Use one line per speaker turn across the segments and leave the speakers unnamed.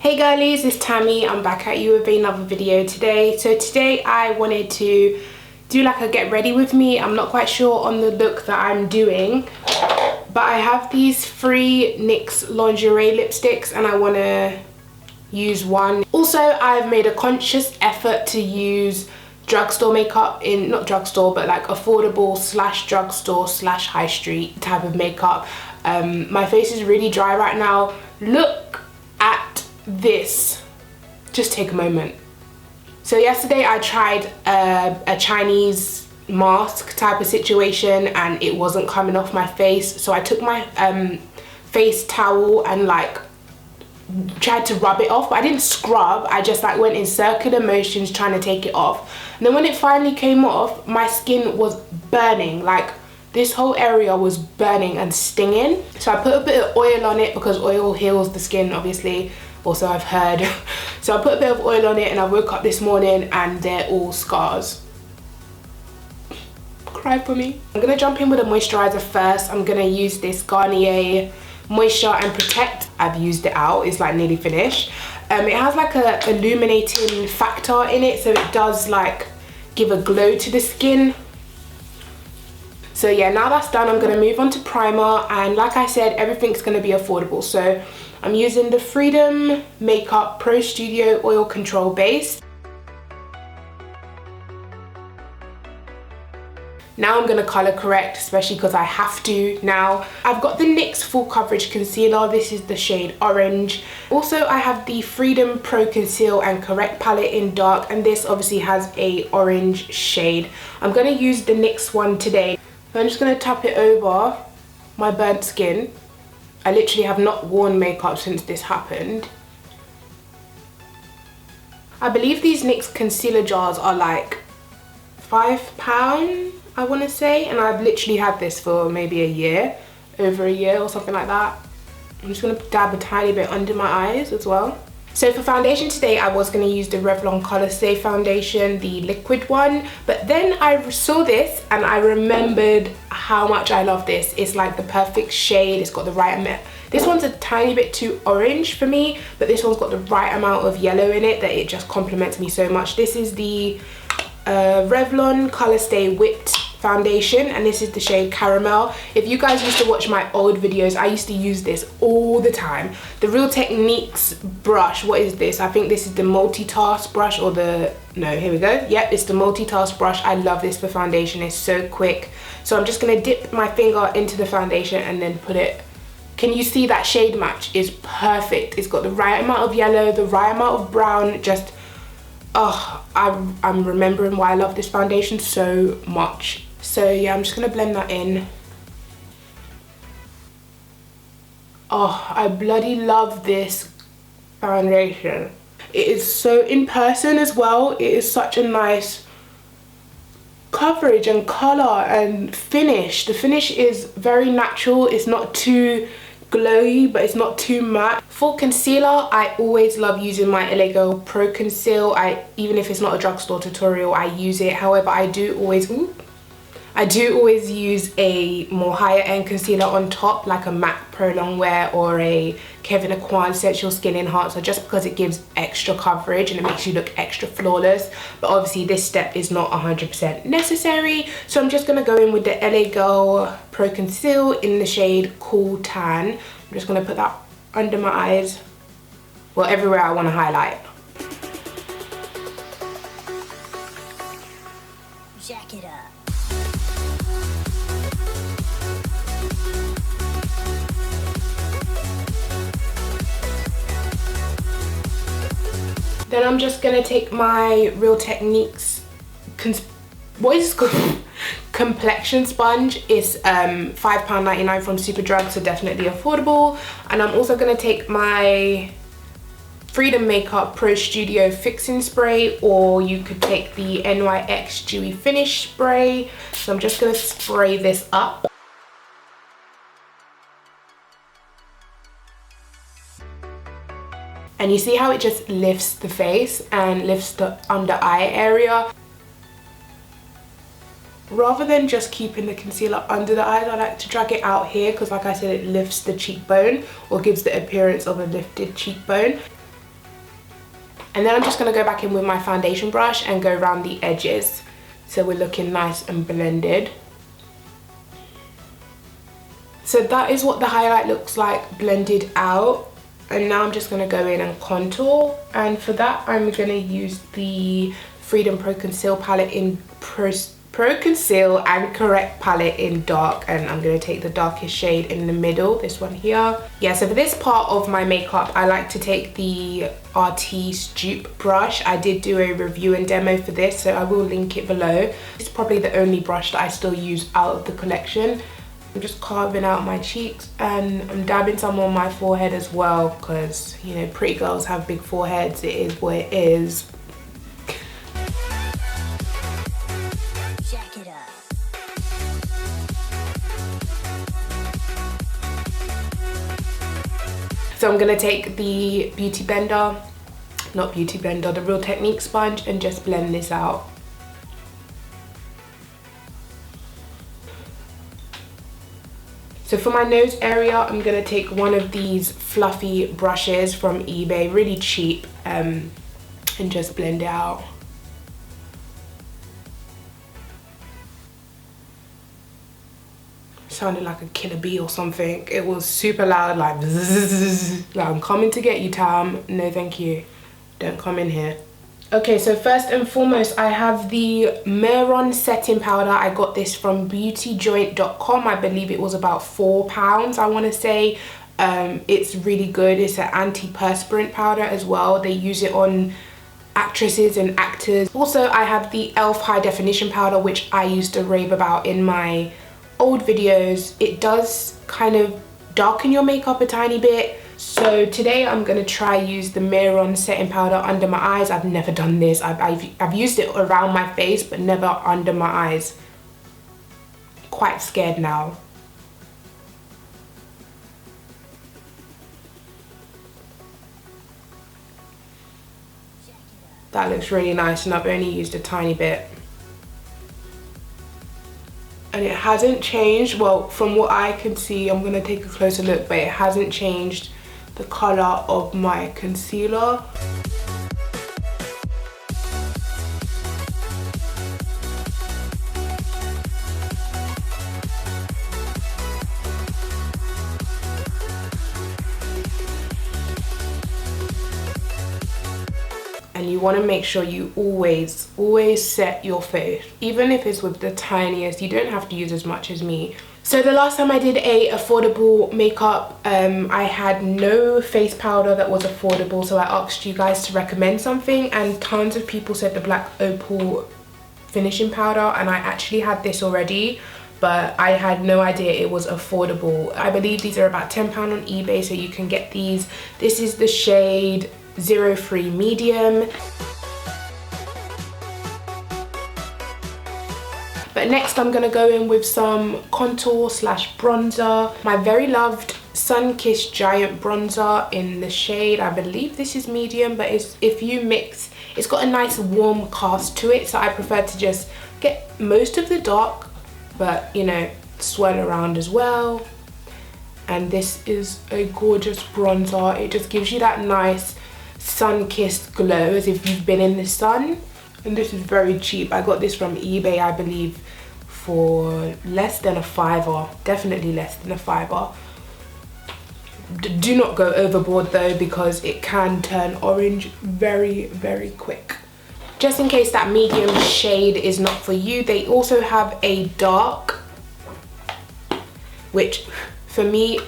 Hey girlies, it's Tammi. I'm back at you with another video today. So today I wanted to do like a get ready with me. I'm not quite sure on the look that I'm doing, but I have these 3 NYX lingerie lipsticks and I want to use one. Also, I've made a conscious effort to use drugstore makeup in, not drugstore, but like affordable slash drugstore slash high street type of makeup. My face is really dry right now. Look at this. Just take a moment. So yesterday I tried a Chinese mask type of situation and it wasn't coming off my face, so I took my face towel and like tried to rub it off, but I didn't scrub. I just like went in circular motions trying to take it off, and then when it finally came off, my skin was burning. Like this whole area was burning and stinging. So I put a bit of oil on it because oil heals the skin, obviously. Also, I've heard. So I put a bit of oil on it and I woke up this morning and they're all scars. Cry for me. I'm gonna jump in with a moisturizer first. I'm gonna use this Garnier Moisture and Protect. I've used it out, it's like nearly finished. It has like a illuminating factor in it, so it does like give a glow to the skin. So yeah, now that's done, I'm gonna move on to primer, and like I said, everything's gonna be affordable. So I'm using the Freedom Makeup Pro Studio Oil Control Base. Now I'm gonna color correct, especially because I have to now. I've got the NYX Full Coverage Concealer. This is the shade Orange. Also, I have the Freedom Pro Conceal and Correct palette in dark, and this obviously has a orange shade. I'm gonna use the NYX one today. So I'm just gonna tap it over my burnt skin. I literally have not worn makeup since this happened. I believe these NYX concealer jars are like £5, I want to say, and I've literally had this for maybe a year, over a year or something like that. I'm just going to dab a tiny bit under my eyes as well. So for foundation today, I was going to use the Revlon Colorstay foundation, the liquid one, but then I saw this and I remembered how much I love this. It's like the perfect shade, it's got the right amount. This one's a tiny bit too orange for me, but this one's got the right amount of yellow in it that it just complements me so much. This is the Revlon Colorstay Whipped foundation, and this is the shade Caramel. If you guys used to watch my old videos, I used to use this all the time. The Real Techniques brush, what is this? I think this is the multitask brush, or the, no, here we go. Yep, it's the multitask brush. I love this for foundation, it's so quick. So I'm just gonna dip my finger into the foundation and then put it. Can you see that shade match is perfect? It's got the right amount of yellow, the right amount of brown, just, oh, I'm remembering why I love this foundation so much. So yeah, I'm just gonna blend that in. Oh, I bloody love this foundation. It is so in person as well. It is such a nice coverage and color and finish. The finish is very natural. It's not too glowy, but it's not too matte. For concealer, I always love using my LA Girl Pro Conceal. Even if it's not a drugstore tutorial, I use it. However, I do always use a more higher end concealer on top, like a MAC Pro Longwear or a Kevyn Aucoin Sensual Skin Enhancer, just because it gives extra coverage and it makes you look extra flawless. But obviously this step is not 100% necessary, so I'm just going to go in with the LA Girl Pro Conceal in the shade Cool Tan. I'm just going to put that under my eyes, well, everywhere I want to highlight.
Jack it up.
Then I'm just gonna take my Real Techniques, what is this called? Complexion sponge. It's £5.99 from Superdrug, so definitely affordable. And I'm also gonna take my Freedom Makeup Pro Studio Fixing Spray, or you could take the NYX Dewy Finish Spray. So I'm just gonna spray this up. And you see how it just lifts the face and lifts the under eye area. rather than just keeping the concealer under the eyes, I like to drag it out here because, like I said, it lifts the cheekbone or gives the appearance of a lifted cheekbone. And then I'm just going to go back in with my foundation brush and go around the edges, so we're looking nice and blended. So that is what the highlight looks like blended out. And now I'm just going to go in and contour, and for that I'm going to use the Freedom Pro Conceal palette in Pro Conceal and Correct palette in dark, and I'm going to take the darkest shade in the middle, this one here. Yeah, so for this part of my makeup I like to take the Artiste Dupe brush. I did do a review and demo for this, so I will link it below. It's probably the only brush that I still use out of the collection. I'm just carving out my cheeks, and I'm dabbing some on my forehead as well, because, you know, pretty girls have big foreheads. It is what it is.
Jack it up.
So I'm gonna take the Beauty Blender, not Beauty Blender, the Real Technique sponge, and just blend this out. So for my nose area, I'm gonna take one of these fluffy brushes from eBay, really cheap, and just blend it out. Sounded like a killer bee or something. It was super loud, like bzzz, like, I'm coming to get you, Tam. No thank you, don't come in here. Okay, so first and foremost, I have the Mehron setting powder. I got this from beautyjoint.com. I believe it was about £4, I want to say. It's really good. It's an antiperspirant powder as well. They use it on actresses and actors. Also, I have the e.l.f. high definition powder, which I used to rave about in my old videos. It does kind of darken your makeup a tiny bit. So today I'm gonna try use the Mehron setting powder under my eyes. I've never done this. I've used it around my face, but never under my eyes. Quite scared now. That looks really nice, and I've only used a tiny bit. And it hasn't changed, well, from what I can see, I'm gonna take a closer look, but it hasn't changed the color of my concealer. And you want to make sure you always set your face, even if it's with the tiniest. You don't have to use as much as me. So the last time I did a affordable makeup, I had no face powder that was affordable, so I asked you guys to recommend something, and tons of people said the black opal finishing powder, and I actually had this already, but I had no idea it was affordable. I believe these are about £10 on eBay, so you can get these. This is the shade 03 medium. But next I'm gonna go in with some contour slash bronzer. My very loved Sunkissed Giant Bronzer in the shade, I believe this is medium, but if you mix, it's got a nice warm cast to it, so I prefer to just get most of the dark, but you know, swirl around as well. And this is a gorgeous bronzer. It just gives you that nice sun-kissed glow, as if you've been in the sun. And this is very cheap. I got this from eBay, I believe, for less than a £5, definitely less than a £5. Do not go overboard though, because it can turn orange very, very quick. Just in case that medium shade is not for you, they also have a dark, which for me,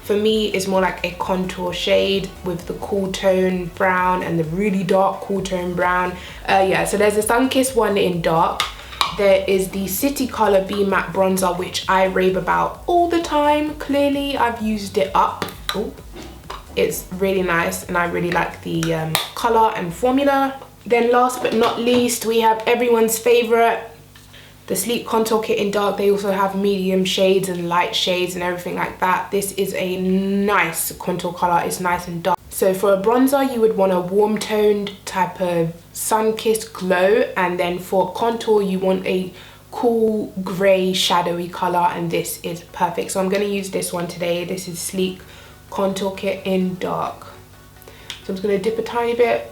for me is more like a contour shade with the cool tone brown and the really dark cool tone brown. Yeah, so there's a Sunkissed one in dark. There is the City Color B Matte Bronzer, which I rave about all the time. Clearly, I've used it up. Ooh. It's really nice, and I really like the color and formula. Then last but not least, we have everyone's favorite, the Sleek Contour Kit in dark. They also have medium shades and light shades and everything like that. This is a nice contour color. It's nice and dark. So for a bronzer, you would want a warm toned type of sun-kissed glow, and then for contour, you want a cool grey shadowy color, and this is perfect. So I'm going to use this one today. This is Sleek Contour Kit in dark. So I'm just going to dip a tiny bit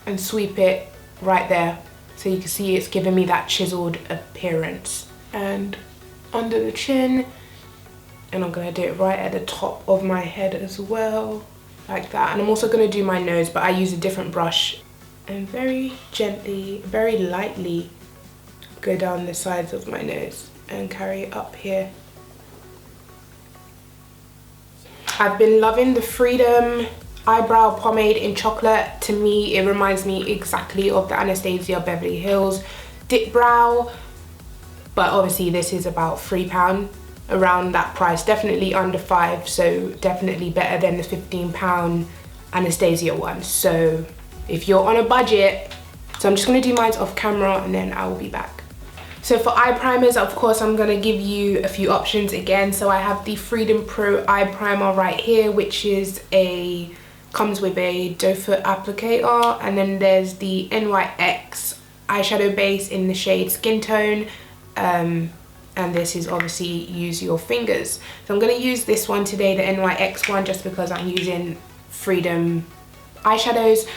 and sweep it right there. So you can see it's giving me that chiseled appearance. And under the chin. And I'm going to do it right at the top of my head as well. Like that. And I'm also going to do my nose, but I use a different brush. And very gently, very lightly go down the sides of my nose and carry it up here. I've been loving the Freedom eyebrow pomade in chocolate. To me, it reminds me exactly of the Anastasia Beverly Hills Dip Brow. But obviously this is about £3, around that price. Definitely under £5, so definitely better than the £15 Anastasia one. So if you're on a budget, so I'm just gonna do mine off camera and then I will be back. So for eye primers, of course, I'm gonna give you a few options again. So I have the Freedom Pro Eye Primer right here, which is comes with a doe foot applicator. And then there's the NYX eyeshadow base in the shade Skintone. And this is obviously use your fingers. So I'm gonna use this one today, the NYX one, just because I'm using Freedom eyeshadows.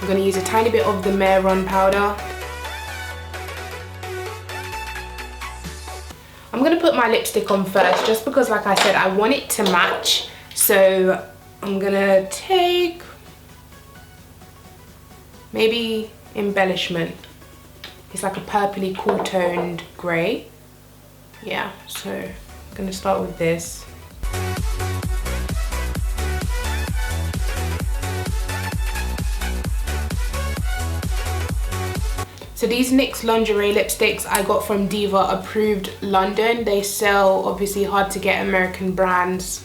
I'm going to use a tiny bit of the Mehron powder. I'm going to put my lipstick on first, just because, like I said, I want it to match. So I'm going to take maybe Embellishment. It's like a purpley cool toned grey. Yeah, so I'm going to start with this. So these NYX lingerie lipsticks I got from Diva Approved London. They sell obviously hard to get American brands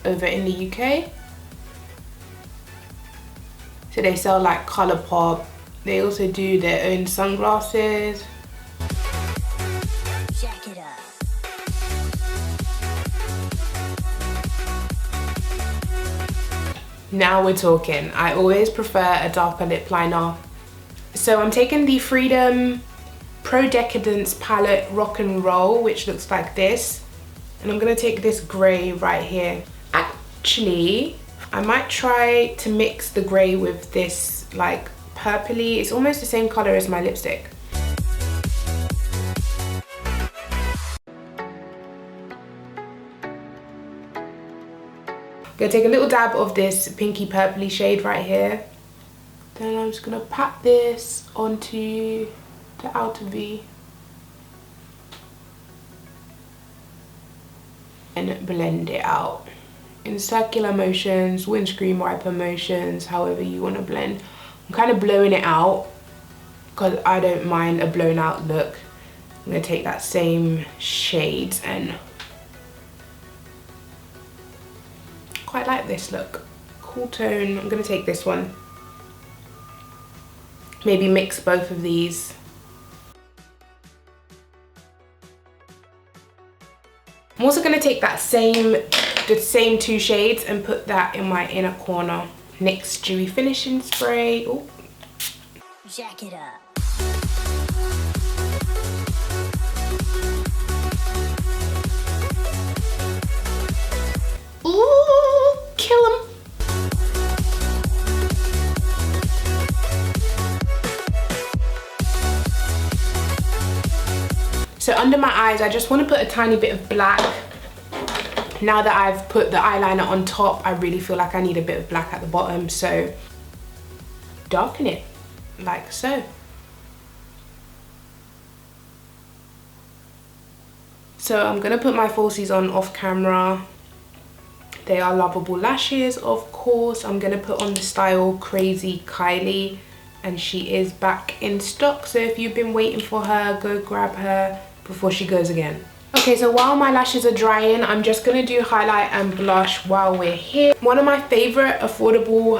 over in the UK. So they sell like Colourpop. They also do their own sunglasses. Check it out. Now we're talking. I always prefer a darker lip liner. So I'm taking the Freedom Pro Decadence palette Rock and Roll, which looks like this. And I'm going to take this grey right here. Actually, I might try to mix the grey with this like purpley. It's almost the same colour as my lipstick. I'm going to take a little dab of this pinky purpley shade right here. Then I'm just gonna pat this onto the outer V and blend it out in circular motions, windscreen wiper motions, however you want to blend. I'm kind of blowing it out because I don't mind a blown out look. I'm gonna take that same shade and quite like this look. Cool tone. I'm gonna take this one. Maybe mix both of these. I'm also going to take that the same two shades and put that in my inner corner. NYX Dewy Finishing Spray. Ooh. Jack it up. Ooh, kill 'em. So under my eyes, I just want to put a tiny bit of black. Now that I've put the eyeliner on top, I really feel like I need a bit of black at the bottom. So darken it like so. So I'm going to put my falsies on off camera. They are Lovable Lashes, of course. I'm going to put on the Style Crazy Kylie. And she is back in stock. So if you've been waiting for her, go grab her before she goes again. Okay, so while my lashes are drying, I'm just going to do highlight and blush while we're here. One of my favorite affordable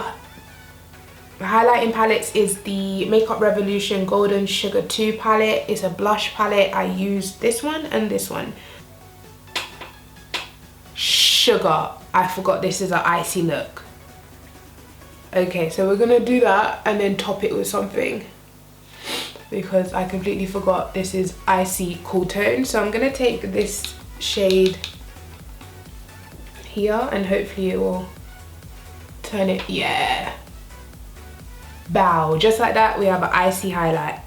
highlighting palettes is the Makeup Revolution Golden Sugar 2 palette. It's a blush palette. I use this one and this one. Sugar. I forgot this is an icy look. Okay, so we're gonna do that and then top it with something, because I completely forgot this is icy cool tone. So I'm gonna take this shade here, and hopefully it will turn it. Yeah, bow, just like that. We have an icy highlight.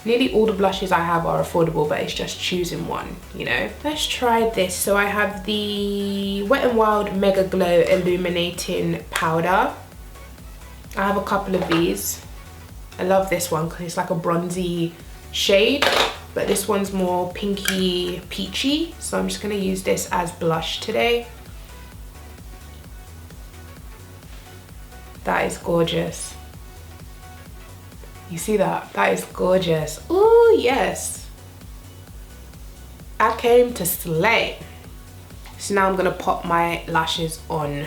Nearly all the blushes I have are affordable, but it's just choosing one, you know. Let's try this. So I have the Wet n Wild Mega Glow Illuminating Powder. I have a couple of these. I love this one because it's like a bronzy shade, but this one's more pinky peachy. So I'm just gonna use this as blush today. That is gorgeous. You see that? That is gorgeous. Oh yes. I came to slay. So now I'm gonna pop my lashes on.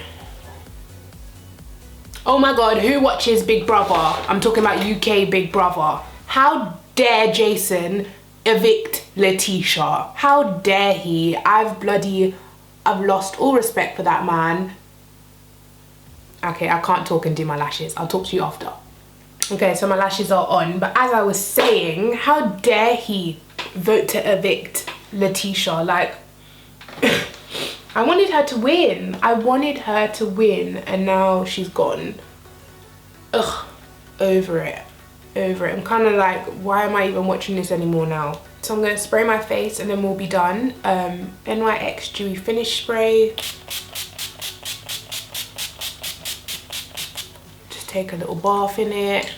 Oh my God, who watches Big Brother? I'm talking about UK Big Brother. How dare Jason evict Letitia? How dare he? I've lost all respect for that man. Okay, I can't talk and do my lashes. I'll talk to you after. Okay, so my lashes are on, but as I was saying, how dare he vote to evict Letitia? Like, I wanted her to win. I wanted her to win, and now she's gone. Ugh, over it. Over it. I'm kind of like, why am I even watching this anymore now? So I'm going to spray my face and then we'll be done. NYX Dewy Finish Spray. Take a little bath in it.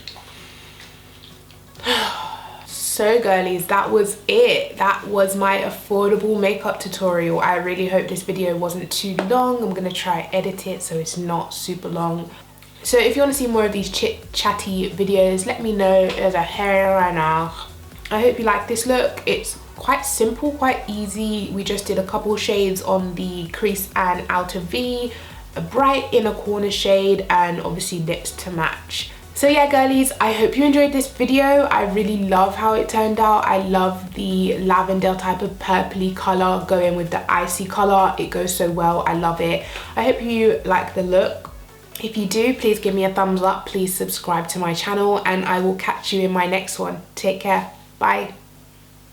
So girlies, that was it. That was my affordable makeup tutorial. I really hope this video wasn't too long. I'm gonna try edit it so it's not super long. So if you want to see more of these chatty videos, let me know. There's a hair right now. I hope you like this look. It's quite simple, quite easy. We just did a couple shades on the crease and outer V, a bright inner corner shade, and obviously lips to match. So yeah girlies, I hope you enjoyed this video. I really love how it turned out. I love the lavender type of purpley color going with the icy color. It goes so well. I love it. I hope you like the look. If you do, please give me a thumbs up. Please subscribe to my channel, and I will catch you in my next one. Take care. Bye.